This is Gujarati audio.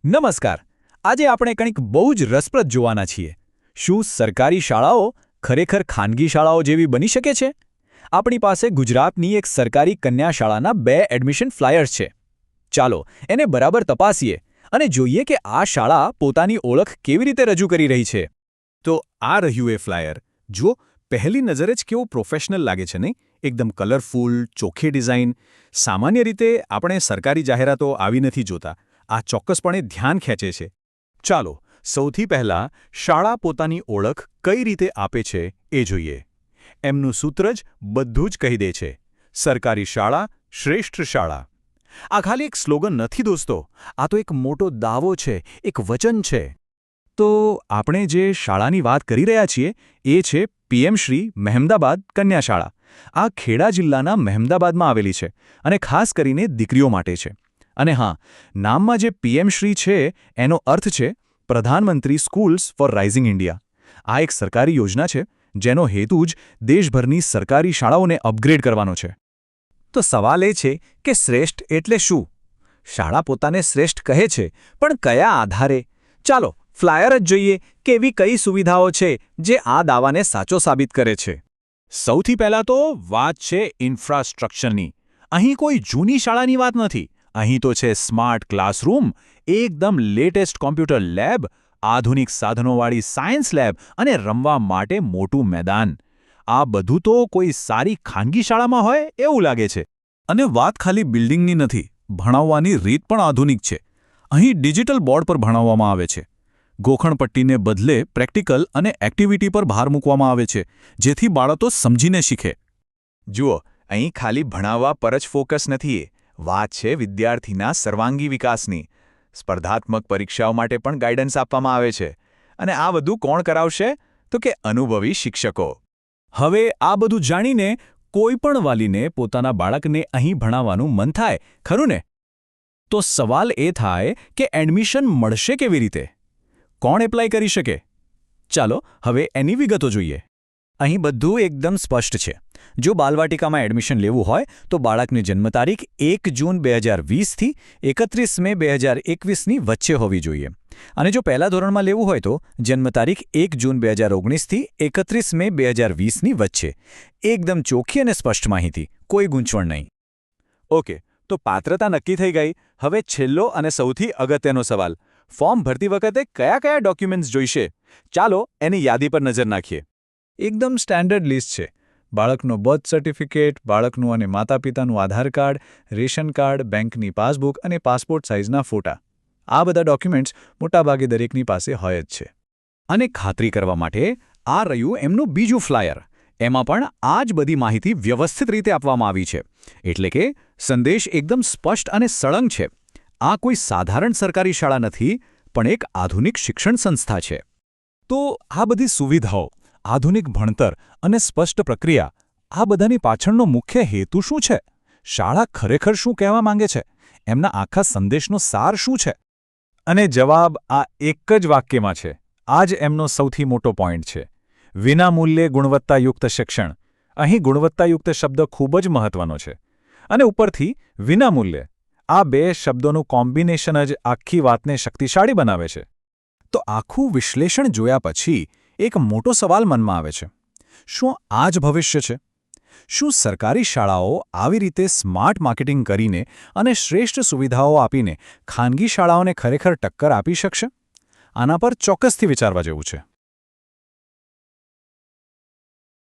નમસ્કાર. આજે આપણે કંઈક બહુ જ રસપ્રદ જોવાના છીએ. શું સરકારી શાળાઓ ખરેખર ખાનગી શાળાઓ જેવી બની શકે છે? આપણી પાસે ગુજરાતની એક સરકારી કન્યા શાળાના 2 એડમિશન ફ્લાયર્સ છે. ચાલો એને બરાબર તપાસીએ અને જોઈએ કે આ શાળા પોતાની ઓળખ કેવી રીતે રજૂ કરી રહી છે. તો આ રહ્યું એ ફ્લાયર. જુઓ, પહેલી નજરે જ કેવું પ્રોફેશનલ લાગે છે નહીં? એકદમ કલરફુલ, ચોખ્ખી ડિઝાઇન. સામાન્ય રીતે આપણે સરકારી જાહેરાતો આવી નથી જોતા. આ ચોક્કસપણે ધ્યાન ખેંચે છે. ચાલો સૌથી પહેલાં શાળા પોતાની ઓળખ કઈ રીતે આપે છે એ જોઈએ. એમનું સૂત્ર જ બધું જ કહી દે છે. સરકારી શાળા, શ્રેષ્ઠ શાળા. આ ખાલી એક સ્લોગન નથી દોસ્તો, આ તો એક મોટો દાવો છે, એક વચન છે. તો આપણે જે શાળાની વાત કરી રહ્યા છીએ એ છે પીએમ શ્રી મહેમદાબાદ કન્યા શાળા. આ ખેડા જિલ્લાના મહેમદાબાદમાં આવેલી છે અને ખાસ કરીને દીકરીઓ માટે છે. અને હા, નામમાં જે પીએમ શ્રી છે એનો અર્થ છે પ્રધાનમંત્રી સ્કૂલ્સ ફોર રાઇઝિંગ ઇન્ડિયા. આ એક સરકારી યોજના છે જેનો હેતુ જ દેશભરની સરકારી શાળાઓને અપગ્રેડ કરવાનો છે. તો સવાલ એ છે કે શ્રેષ્ઠ એટલે શું? શાળા પોતાને શ્રેષ્ઠ કહે છે, પણ કયા આધારે? ચાલો ફ્લાયર જ જોઈએ કે એવી કઈ સુવિધાઓ છે જે આ દાવાને સાચો સાબિત કરે છે. સૌથી પહેલાં તો વાત છે ઇન્ફ્રાસ્ટ્રક્ચરની. અહીં કોઈ જૂની શાળાની વાત નથી. અહીં તો છે સ્માર્ટ ક્લાસરૂમ, એકદમ લેટેસ્ટ કોમ્પ્યુટર લેબ, આધુનિક સાધનોવાળી સાયન્સ લેબ અને રમવા માટે મોટું મેદાન. આ બધું તો કોઈ સારી ખાનગી શાળામાં હોય એવું લાગે છે. અને વાત ખાલી બિલ્ડિંગની નથી, ભણાવવાની રીત પણ આધુનિક છે. અહીં ડિજિટલ બોર્ડ પર ભણાવવામાં આવે છે. ગોખણપટ્ટીને બદલે પ્રેક્ટિકલ અને એક્ટિવિટી પર ભાર મૂકવામાં આવે છે, જેથી બાળકો સમજીને શીખે. જુઓ, અહીં ખાલી ભણાવવા પર જ ફોકસ નથી. વાત છે વિદ્યાર્થીના સર્વાંગી વિકાસની. સ્પર્ધાત્મક પરીક્ષાઓ માટે પણ ગાઈડન્સ આપવામાં આવે છે. અને આ બધું કોણ કરાવશે? તો કે અનુભવી શિક્ષકો. હવે આ બધું જાણીને કોઈ પણ વાલીને પોતાના બાળકને અહીં ભણાવવાનું મન થાય, ખરું ને? તો સવાલ એ થાય કે એડમિશન મળશે કેવી રીતે? કોણ એપ્લાય કરી શકે? ચાલો હવે એની વિગતો જોઈએ. અહીં બધું એકદમ સ્પષ્ટ છે. જો બાલવાટિકામાં એડમિશન લેવું હોય તો બાળકની જન્મ તારીખ 1 જૂન 2020થી 31 મે 2021ની વચ્ચે હોવી જોઈએ. અને જો પહેલા ધોરણમાં લેવું હોય તો જન્મ તારીખ 1 જૂન 2019થી 31 મે 2020ની વચ્ચે. એકદમ ચોખ્ખી અને સ્પષ્ટ માહિતી, કોઈ ગૂંચવણ નહીં. ઓકે, તો પાત્રતા નક્કી થઈ ગઈ. હવે છેલ્લો અને સૌથી અગત્યનો સવાલ, ફોર્મ ભરતી વખતે કયા કયા ડોક્યુમેન્ટ્સ જોઈશે? ચાલો એની યાદી પર નજર નાખીએ. એકદમ સ્ટેન્ડર્ડ લિસ્ટ છે. બાળકનો બર્થ સર્ટિફિકેટ, બાળકનું અને માતા પિતાનું આધાર કાર્ડ, રેશન કાર્ડ, બેંકની પાસબુક અને પાસપોર્ટ સાઇઝના ફોટા. આ બધા ડોક્યુમેન્ટ્સ મોટાભાગે દરેકની પાસે હોય જ છે. અને ખાતરી કરવા માટે આ રહ્યું એમનું બીજું ફ્લાયર. એમાં પણ આ જ બધી માહિતી વ્યવસ્થિત રીતે આપવામાં આવી છે. એટલે કે સંદેશ એકદમ સ્પષ્ટ અને સળંગ છે. આ કોઈ સાધારણ સરકારી શાળા નથી, પણ એક આધુનિક શિક્ષણ સંસ્થા છે. તો આ બધી સુવિધાઓ, આધુનિક ભણતર અને સ્પષ્ટ પ્રક્રિયા, આ બધાની પાછળનો મુખ્ય હેતુ શું છે? શાળા ખરેખર શું કહેવા માંગે છે? એમના આખા સંદેશનો સાર શું છે? અને જવાબ આ એક જ વાક્યમાં છે. આ જ એમનો સૌથી મોટો પોઈન્ટ છે. વિનામૂલ્યે ગુણવત્તાયુક્ત શિક્ષણ. અહીં ગુણવત્તાયુક્ત શબ્દ ખૂબ જ મહત્વનો છે. અને ઉપરથી વિનામૂલ્ય. આ 2 શબ્દોનું કોમ્બિનેશન જ આખી વાતને શક્તિશાળી બનાવે છે. તો આખું વિશ્લેષણ જોયા પછી એક મોટો સવાલ મનમાં આવે છે. શું આ જ ભવિષ્ય છે? શું સરકારી શાળાઓ આવી રીતે સ્માર્ટ માર્કેટિંગ કરીને અને શ્રેષ્ઠ સુવિધાઓ આપીને ખાનગી શાળાઓને ખરેખર ટક્કર આપી શકશે? આના પર ચોક્કસથી વિચારવા જેવું છે.